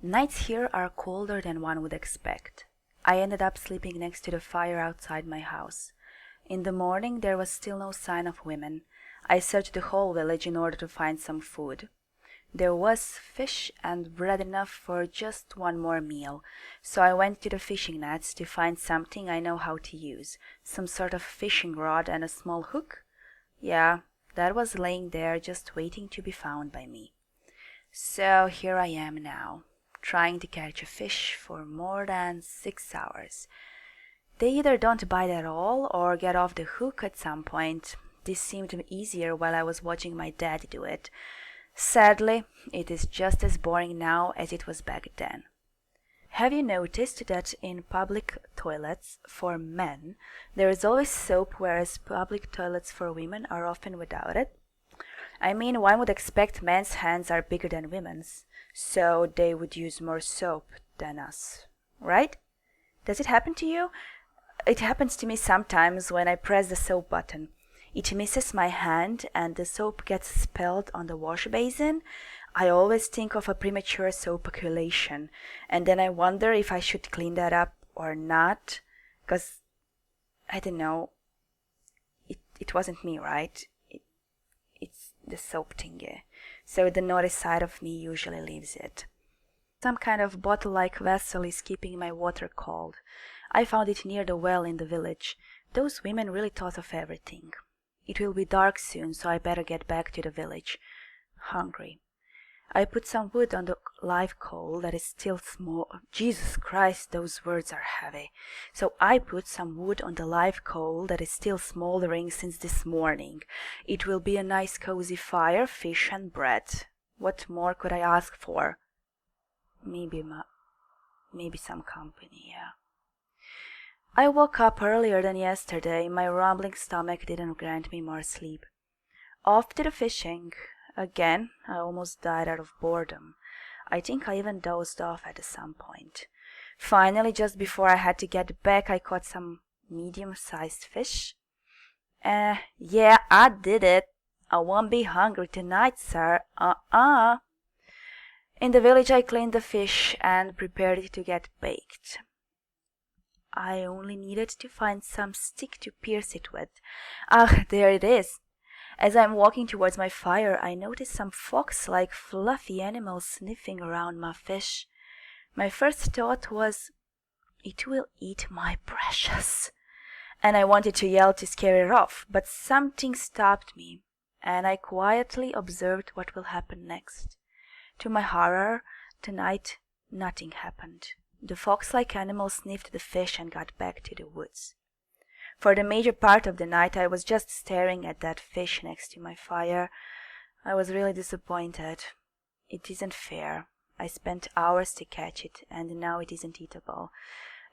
Nights here are colder than one would expect. I ended up sleeping next to the fire outside my house. In the morning there was still no sign of women. I searched the whole village in order to find some food. There was fish and bread enough for just one more meal, so I went to the fishing nets to find something I know how to use, some sort of fishing rod and a small hook. Yeah, that was laying there just waiting to be found by me. So here I am now, trying to catch a fish for more than 6 hours. They either don't bite at all or get off the hook at some point. This seemed easier while I was watching my dad do it. Sadly, it is just as boring now as it was back then. Have you noticed that in public toilets for men there is always soap, whereas public toilets for women are often without it? I mean, one would expect men's hands are bigger than women's, so they would use more soap than us, right? Does it happen to you? It happens to me sometimes when I press the soap button. It misses my hand and the soap gets spilled on the wash basin. I always think of a premature soap accumulation, and then I wonder if I should clean that up or not, because, I don't know, it wasn't me, right? It's the soap thingy, so the naughty side of me usually leaves it. Some kind of bottle-like vessel is keeping my water cold. I found it near the well in the village. Those women really thought of everything. It will be dark soon, so I better get back to the village. Hungry. I put some wood on the live coal that is still small. Jesus Christ, those words are heavy. So I put some wood on the live coal that is still smoldering since this morning. It will be a nice cozy fire, fish and bread. What more could I ask for? Maybe some company, yeah. I woke up earlier than yesterday. My rumbling stomach didn't grant me more sleep. Off to the fishing. Again, I almost died out of boredom. I think I even dozed off at some point. Finally, just before I had to get back, I caught some medium-sized fish. Yeah, I did it. I won't be hungry tonight, sir. In the village, I cleaned the fish and prepared it to get baked. I only needed to find some stick to pierce it with. Ah, there it is. As I'm walking towards my fire, I notice some fox-like fluffy animals sniffing around my fish. My first thought was, it will eat my precious. And I wanted to yell to scare it off, but something stopped me, and I quietly observed what will happen next. To my horror, tonight nothing happened. The fox-like animal sniffed the fish and got back to the woods. For the major part of the night I was just staring at that fish next to my fire. I was really disappointed. It isn't fair. I spent hours to catch it, and now it isn't eatable,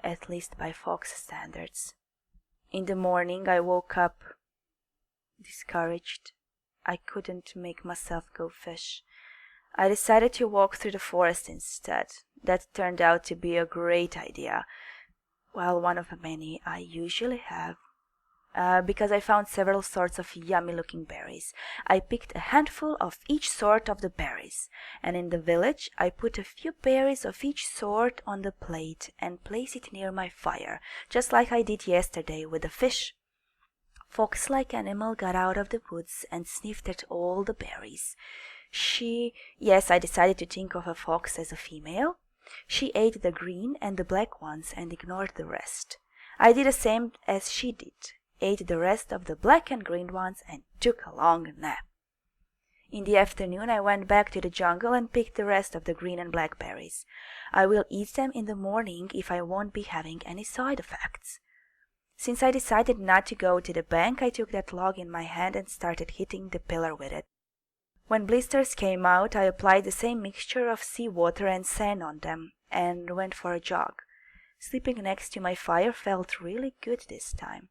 at least by fox standards. In the morning I woke up discouraged. I couldn't make myself go fish. I decided to walk through the forest instead. That turned out to be a great idea. Well, one of many I usually have. Because I found several sorts of yummy-looking berries. I picked a handful of each sort of the berries, and in the village I put a few berries of each sort on the plate and placed it near my fire, just like I did yesterday with the fish. Fox-like animal got out of the woods and sniffed at all the berries. Yes, I decided to think of a fox as a female. She ate the green and the black ones and ignored the rest. I did the same as she did, ate the rest of the black and green ones and took a long nap. In the afternoon I went back to the jungle and picked the rest of the green and black berries. I will eat them in the morning if I won't be having any side effects. Since I decided not to go to the bank, I took that log in my hand and started hitting the pillar with it. When blisters came out, I applied the same mixture of seawater and sand on them and went for a jog. Sleeping next to my fire felt really good this time.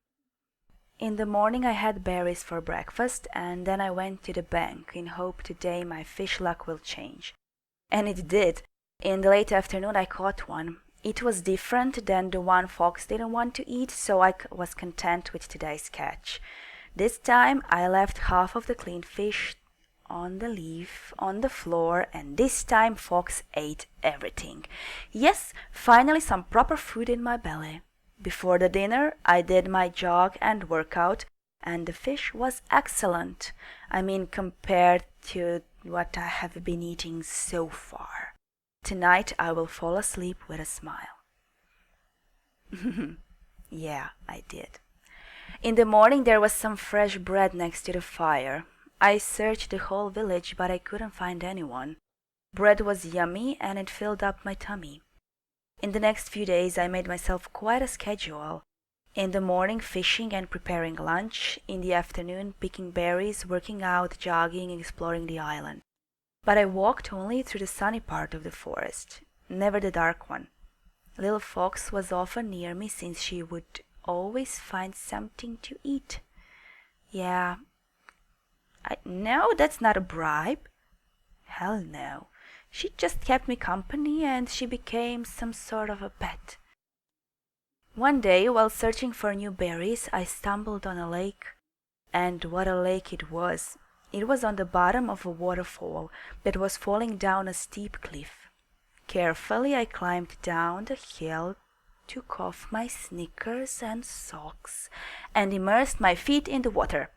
In the morning I had berries for breakfast, and then I went to the bank in hope today my fish luck will change. And it did. In the late afternoon I caught one. It was different than the one fox didn't want to eat, so I was content with today's catch. This time I left half of the cleaned fish on the leaf, on the floor, and this time Fox ate everything. Yes, finally some proper food in my belly. Before the dinner, I did my jog and workout, and the fish was excellent. I mean, compared to what I have been eating so far. Tonight I will fall asleep with a smile. Yeah, I did. In the morning there was some fresh bread next to the fire. I searched the whole village, but I couldn't find anyone. Bread was yummy and it filled up my tummy. In the next few days I made myself quite a schedule. In the morning fishing and preparing lunch, in the afternoon picking berries, working out, jogging, exploring the island. But I walked only through the sunny part of the forest, never the dark one. Little Fox was often near me since she would always find something to eat. Yeah, no, that's not a bribe. Hell no. She just kept me company and she became some sort of a pet. One day, while searching for new berries, I stumbled on a lake. And what a lake it was! It was on the bottom of a waterfall that was falling down a steep cliff. Carefully I climbed down the hill, took off my sneakers and socks, and immersed my feet in the water.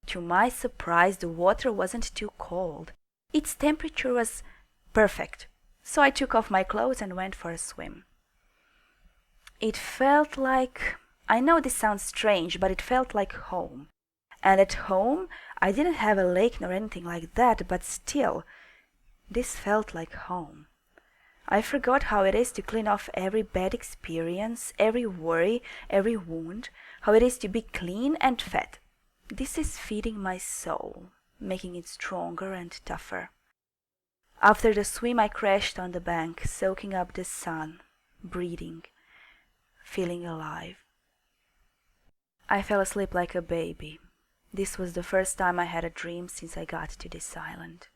To my surprise, the water wasn't too cold. Its temperature was perfect, so I took off my clothes and went for a swim. It felt like, I know this sounds strange, but it felt like home. And at home, I didn't have a lake nor anything like that, but still, this felt like home. I forgot how it is to clean off every bad experience, every worry, every wound, how it is to be clean and fed. This is feeding my soul, making it stronger and tougher. After the swim, I crashed on the bank, soaking up the sun, breathing, feeling alive. I fell asleep like a baby. This was the first time I had a dream since I got to this island.